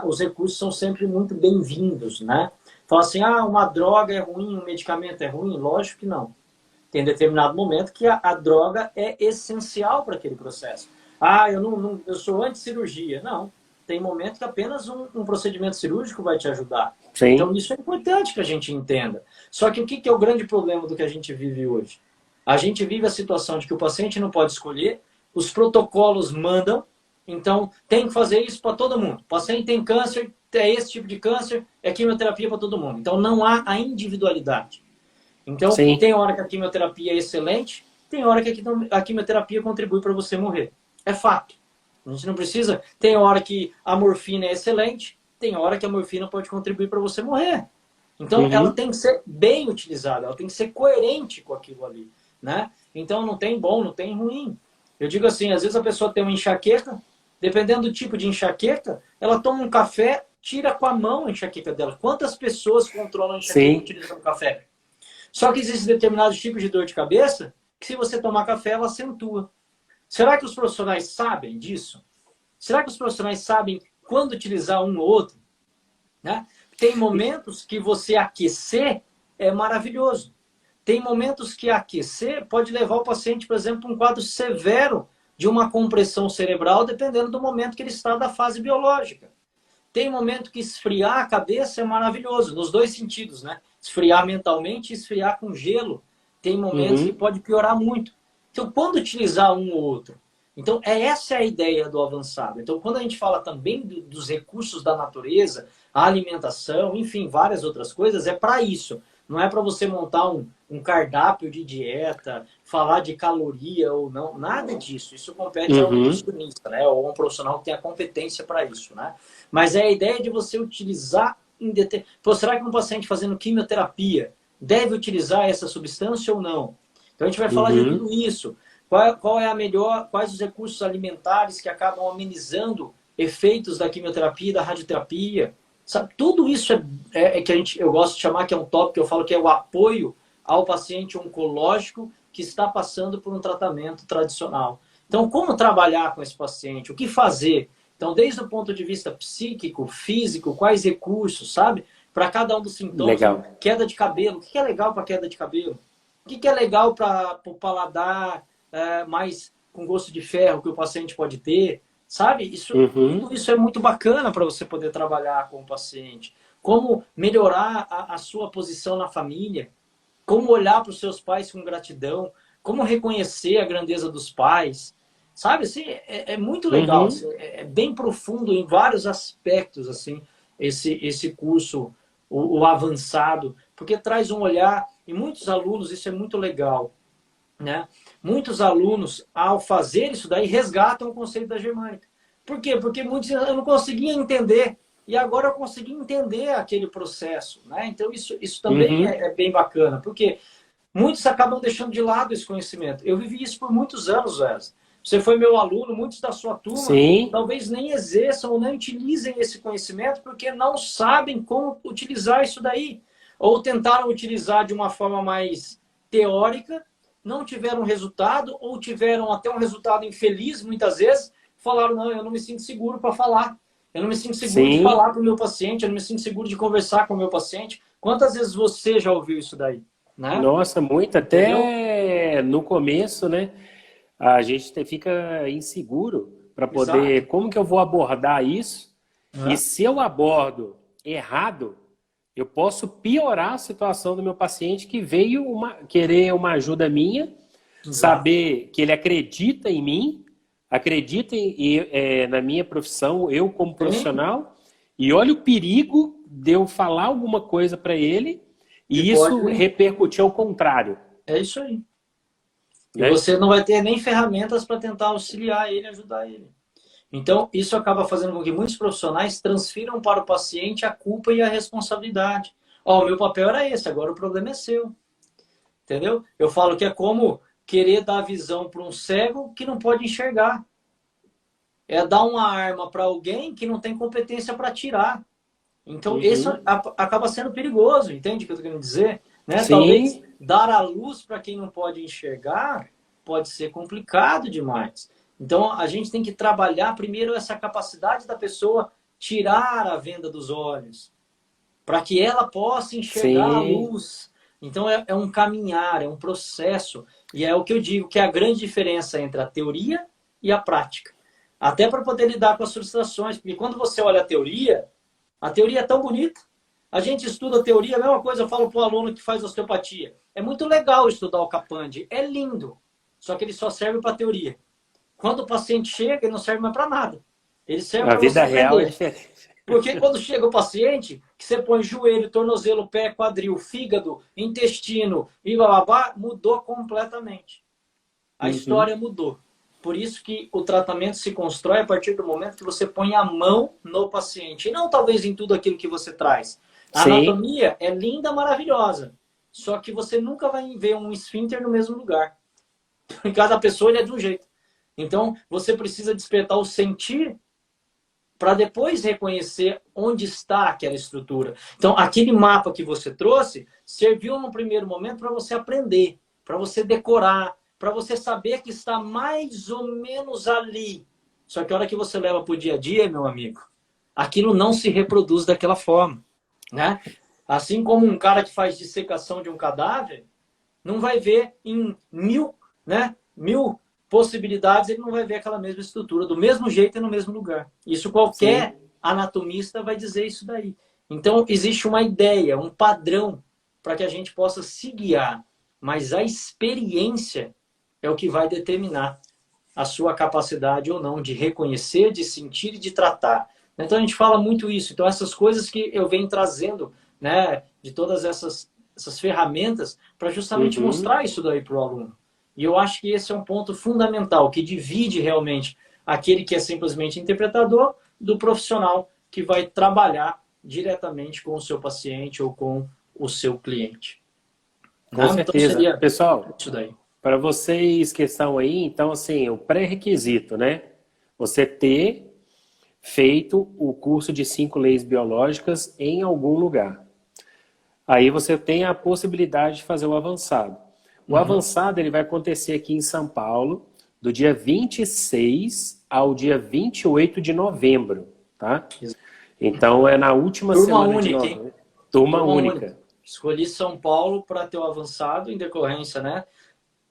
os recursos são sempre muito bem-vindos. Né? Fala assim, uma droga é ruim, um medicamento é ruim? Lógico que não. Tem determinado momento que a droga é essencial para aquele processo. Eu sou anti-cirurgia. Não. Tem momento que apenas um procedimento cirúrgico vai te ajudar. Então, sim, isso é importante que a gente entenda. Só que o que é o grande problema do que a gente vive hoje? A gente vive a situação de que o paciente não pode escolher, os protocolos mandam, então tem que fazer isso para todo mundo. O paciente tem câncer, é esse tipo de câncer, é quimioterapia para todo mundo. Então não há a individualidade. Então, sim, tem hora que a quimioterapia é excelente, tem hora que a quimioterapia contribui para você morrer. É fato. A gente não precisa. Tem hora que a morfina é excelente, tem hora que a morfina pode contribuir para você morrer. Então, ela uhum, tem que ser bem utilizada, ela tem que ser coerente com aquilo ali. Né? Então, não tem bom, não tem ruim. Eu digo assim, às vezes a pessoa tem uma enxaqueca, dependendo do tipo de enxaqueca, ela toma um café, tira com a mão a enxaqueca dela. Quantas pessoas controlam a enxaqueca sim, utilizando café? Só que existem determinados tipos de dor de cabeça que se você tomar café, ela acentua. Será que os profissionais sabem disso? Será que os profissionais sabem quando utilizar um ou outro? Né? Tem momentos que você aquecer é maravilhoso. Tem momentos que aquecer pode levar o paciente, por exemplo, a um quadro severo de uma compressão cerebral, dependendo do momento que ele está da fase biológica. Tem momento que esfriar a cabeça é maravilhoso, nos dois sentidos, né? Esfriar mentalmente e esfriar com gelo. Tem momentos que uhum, pode piorar muito. Então, quando utilizar um ou outro? Então, essa é a ideia do avançado. Então, quando a gente fala também dos recursos da natureza, a alimentação, enfim, várias outras coisas, é para isso. Não é para você montar um cardápio de dieta, falar de caloria ou não, nada disso. Isso compete a um nutricionista, né? Ou a um profissional que tem a competência para isso, né? Mas é a ideia de você utilizar Pô, será que um paciente fazendo quimioterapia deve utilizar essa substância ou não? Então a gente vai falar de tudo isso. Qual é a melhor, quais os recursos alimentares que acabam amenizando efeitos da quimioterapia e da radioterapia? Sabe? Tudo isso é que eu gosto de chamar que é um tópico que eu falo que é o apoio ao paciente oncológico que está passando por um tratamento tradicional. Então, como trabalhar com esse paciente? O que fazer? Então, desde o ponto de vista psíquico, físico, quais recursos, sabe? Para cada um dos sintomas. Legal. Queda de cabelo. O que é legal para queda de cabelo? O que é legal para o paladar mais com gosto de ferro que o paciente pode ter? Sabe? Tudo isso é muito bacana para você poder trabalhar com o paciente. Como melhorar a sua posição na família. Como olhar para os seus pais com gratidão. Como reconhecer a grandeza dos pais. Sabe, assim, é muito legal, assim, é bem profundo em vários aspectos, assim, esse curso, o avançado, porque traz um olhar, e muitos alunos, isso é muito legal, né? Muitos alunos, ao fazer isso daí, resgatam o conceito da germânica. Por quê? Porque muitos eu não conseguia entender, e agora eu consegui entender aquele processo, né? Então isso também é bem bacana, porque muitos acabam deixando de lado esse conhecimento. Eu vivi isso por muitos anos, Wesley. Você foi meu aluno, muitos da sua turma Sim. talvez nem exerçam ou nem utilizem esse conhecimento porque não sabem como utilizar isso daí. Ou tentaram utilizar de uma forma mais teórica, não tiveram resultado, ou tiveram até um resultado infeliz, muitas vezes, falaram, não, eu não me sinto seguro para falar. Eu não me sinto seguro de falar para o meu paciente, eu não me sinto seguro de conversar com o meu paciente. Quantas vezes você já ouviu isso daí? Né? Nossa, muito. Até Entendeu? no começo, né? A gente fica inseguro para poder... Exato. Como que eu vou abordar isso? E Né? se eu abordo errado, eu posso piorar a situação do meu paciente que veio querer uma ajuda minha, Exato. saber que ele acredita em mim, acredita na minha profissão, eu como profissional, e olha o perigo de eu falar alguma coisa para ele e isso repercutir ao contrário. É isso aí. E Né? você não vai ter nem ferramentas para tentar auxiliar ele, ajudar ele. Então, isso acaba fazendo com que muitos profissionais transfiram para o paciente a culpa e a responsabilidade. Ó, o meu papel era esse, agora o problema é seu. Entendeu? Eu falo que é como querer dar visão para um cego que não pode enxergar. É dar uma arma para alguém que não tem competência para atirar. Então, isso acaba sendo perigoso, entende o que eu estou querendo dizer? Né? Talvez dar a luz para quem não pode enxergar pode ser complicado demais. Então, a gente tem que trabalhar primeiro essa capacidade da pessoa tirar a venda dos olhos, para que ela possa enxergar a luz. Então, é um caminhar, é um processo. E é o que eu digo, que é a grande diferença entre a teoria e a prática. Até para poder lidar com as frustrações. Porque quando você olha a teoria é tão bonita. A gente estuda a teoria, a mesma coisa eu falo para o aluno que faz osteopatia. É muito legal estudar o Capande, é lindo. Só que ele só serve para teoria. Quando o paciente chega, ele não serve mais para nada. Ele serve para você aprender. A vida real é diferente. Porque quando chega o paciente, que você põe joelho, tornozelo, pé, quadril, fígado, intestino e bababá, mudou completamente. A história mudou. Por isso que o tratamento se constrói a partir do momento que você põe a mão no paciente. E não talvez em tudo aquilo que você traz. A anatomia é linda, maravilhosa. Só que você nunca vai ver um esfíncter no mesmo lugar. Em cada pessoa ele é de um jeito. Então, você precisa despertar o sentir para depois reconhecer onde está aquela estrutura. Então, aquele mapa que você trouxe serviu no primeiro momento para você aprender, para você decorar, para você saber que está mais ou menos ali. Só que a hora que você leva para o dia a dia, meu amigo, aquilo não se reproduz daquela forma. Né? Assim como um cara que faz dissecação de um cadáver, não vai ver em mil possibilidades, ele não vai ver aquela mesma estrutura, do mesmo jeito e no mesmo lugar. Isso qualquer anatomista vai dizer isso daí. Então, existe uma ideia, um padrão, para que a gente possa se guiar. Mas a experiência é o que vai determinar a sua capacidade ou não de reconhecer, de sentir e de tratar. Então, a gente fala muito isso. Então, essas coisas que eu venho trazendo, né, de todas essas essas ferramentas para justamente mostrar isso daí para o aluno. E eu acho que esse é um ponto fundamental, que divide realmente aquele que é simplesmente interpretador do profissional que vai trabalhar diretamente com o seu paciente ou com o seu cliente. Com certeza. Então seria Pessoal, isso daí. para vocês que estão aí, então, assim, o pré-requisito, né? Você ter feito o curso de 5 leis biológicas em algum lugar. Aí você tem a possibilidade de fazer o avançado. O avançado ele vai acontecer aqui em São Paulo, do dia 26 ao dia 28 de novembro, tá? Então é na última semana de novembro. Hein? Turma única. Escolhi São Paulo para ter o avançado em decorrência, né,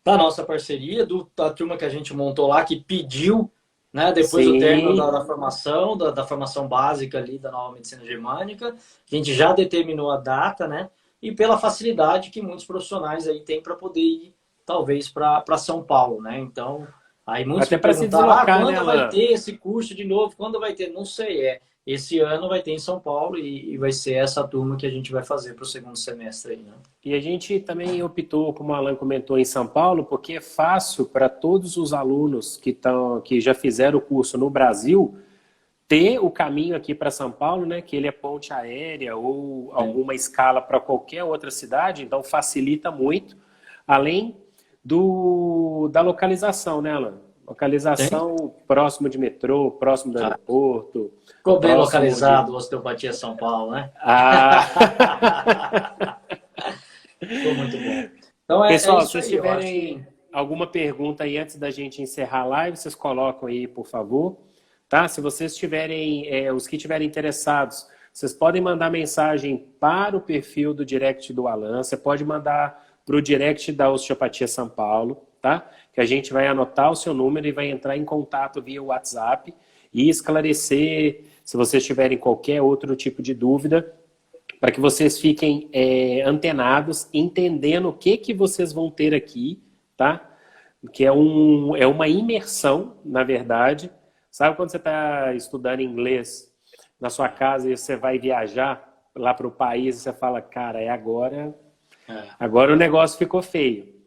da nossa parceria, da turma que a gente montou lá, que pediu, né, depois do término da formação, da formação básica ali da nova medicina germânica, a gente já determinou a data, né, e pela facilidade que muitos profissionais aí têm para poder ir, talvez, para São Paulo, né, então, aí muitos até para se deslocar, quando né, vai ter esse curso de novo, quando vai ter, não sei, esse ano vai ter em São Paulo e vai ser essa turma que a gente vai fazer para o segundo semestre aí, né? E a gente também optou, como o Alan comentou, em São Paulo, porque é fácil para todos os alunos que já fizeram o curso no Brasil ter o caminho aqui para São Paulo, né? Que ele é ponte aérea ou alguma escala para qualquer outra cidade, então facilita muito, além da localização, né, Alan? Localização próximo de metrô, próximo do aeroporto. Ficou bem localizado, Osteopatia São Paulo, né? Ficou muito bom. Então, pessoal, se vocês tiverem alguma pergunta aí antes da gente encerrar a live, vocês colocam aí, por favor. Tá? Se vocês tiverem, os que estiverem interessados, vocês podem mandar mensagem para o perfil do direct do Alan, você pode mandar para o direct da Osteopatia São Paulo, tá? Que a gente vai anotar o seu número e vai entrar em contato via WhatsApp e esclarecer se vocês tiverem qualquer outro tipo de dúvida, para que vocês fiquem antenados, entendendo o que vocês vão ter aqui, tá? Que é uma imersão, na verdade. Sabe quando você está estudando inglês na sua casa e você vai viajar lá para o país e você fala, cara, agora o negócio ficou feio.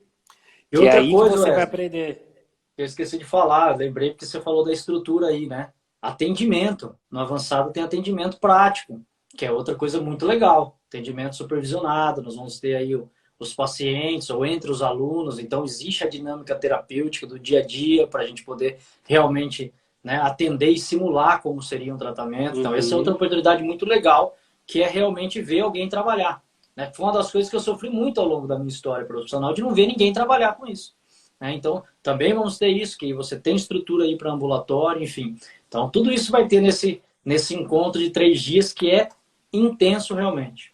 E outra aí coisa, você vai aprender. Eu esqueci de falar, lembrei porque você falou da estrutura aí, né? Atendimento. No avançado tem atendimento prático, que é outra coisa muito legal. Atendimento supervisionado, nós vamos ter aí os pacientes ou entre os alunos, então existe a dinâmica terapêutica do dia a dia para a gente poder realmente, né, atender e simular como seria um tratamento. Então essa é outra oportunidade muito legal, que é realmente ver alguém trabalhar. Né? Foi uma das coisas que eu sofri muito ao longo da minha história profissional, de não ver ninguém trabalhar com isso. Né? Então também vamos ter isso, que você tem estrutura aí para ambulatório, enfim. Então tudo isso vai ter nesse encontro de 3 dias, que é intenso realmente.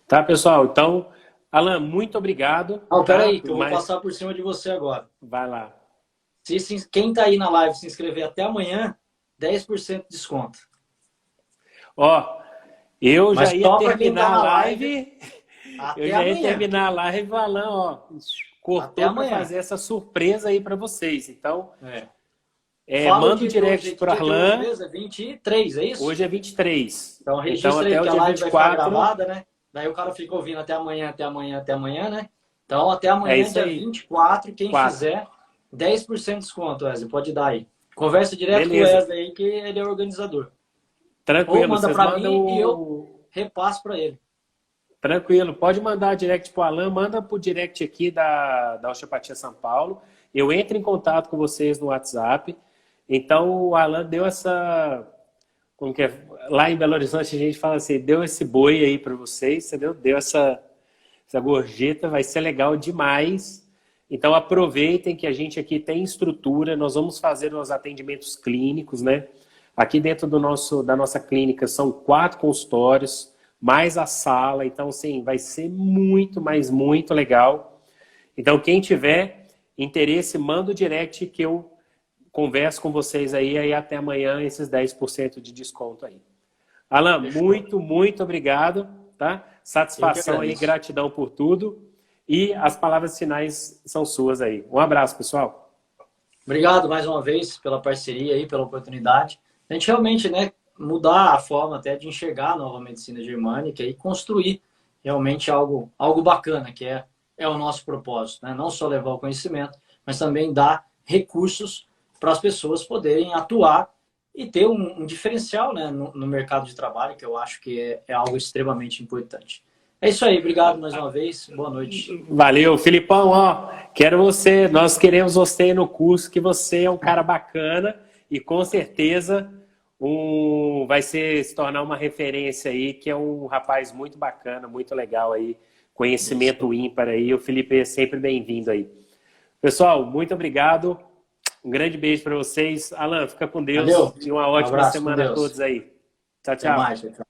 Tá, pessoal? Então, Alan, muito obrigado. Peraí, que eu vou passar por cima de você agora. Vai lá. Quem está aí na live se inscrever até amanhã, 10% de desconto. Ó, eu já ia terminar a live. Eu já ia terminar a live, o Alan, ó, cortou para fazer essa surpresa aí para vocês. Então, manda o direct para o Alan. Hoje é 23, é isso? Hoje é 23. Então registra aí, que a live vai ficar gravada, né? Daí o cara fica ouvindo até amanhã, né? Então até amanhã, dia 24, quem fizer, 10% de desconto, Wesley, pode dar aí. Conversa direto com o Wesley aí, que ele é organizador. Tranquilo, ou manda para mim e eu repasso para ele. Tranquilo, pode mandar direct para o Alan, manda para o direct aqui da Osteopatia São Paulo. Eu entro em contato com vocês no WhatsApp. Então o Alan deu essa... Como que é? Lá em Belo Horizonte a gente fala assim, deu esse boi aí para vocês, entendeu? Deu essa gorjeta, vai ser legal demais. Então aproveitem que a gente aqui tem estrutura, nós vamos fazer os atendimentos clínicos, né? Aqui dentro da nossa clínica são 4 consultórios, mais a sala, então sim, vai ser muito, mas muito legal. Então quem tiver interesse, manda o direct que eu converso com vocês aí até amanhã, esses 10% de desconto aí. Alan, muito, muito obrigado, tá? Satisfação aí, gratidão por tudo. E as palavras finais são suas aí. Um abraço, pessoal. Obrigado mais uma vez pela parceria aí, pela oportunidade. A gente realmente, né, mudar a forma até de enxergar a nova medicina germânica e construir realmente algo bacana, que é o nosso propósito, né? Não só levar o conhecimento, mas também dar recursos para as pessoas poderem atuar e ter um diferencial, né, no mercado de trabalho, que eu acho que é algo extremamente importante. É isso aí, obrigado mais uma vez, boa noite. Valeu, Filipão, ó, nós queremos você no curso, que você é um cara bacana e com certeza vai se tornar uma referência aí, que é um rapaz muito bacana, muito legal aí, conhecimento ímpar aí, o Felipe é sempre bem-vindo aí. Pessoal, muito obrigado, um grande beijo para vocês. Alan, fica com Deus. Valeu. E uma ótima Abraço, semana a todos aí. Tchau, Até tchau. mais. Tchau.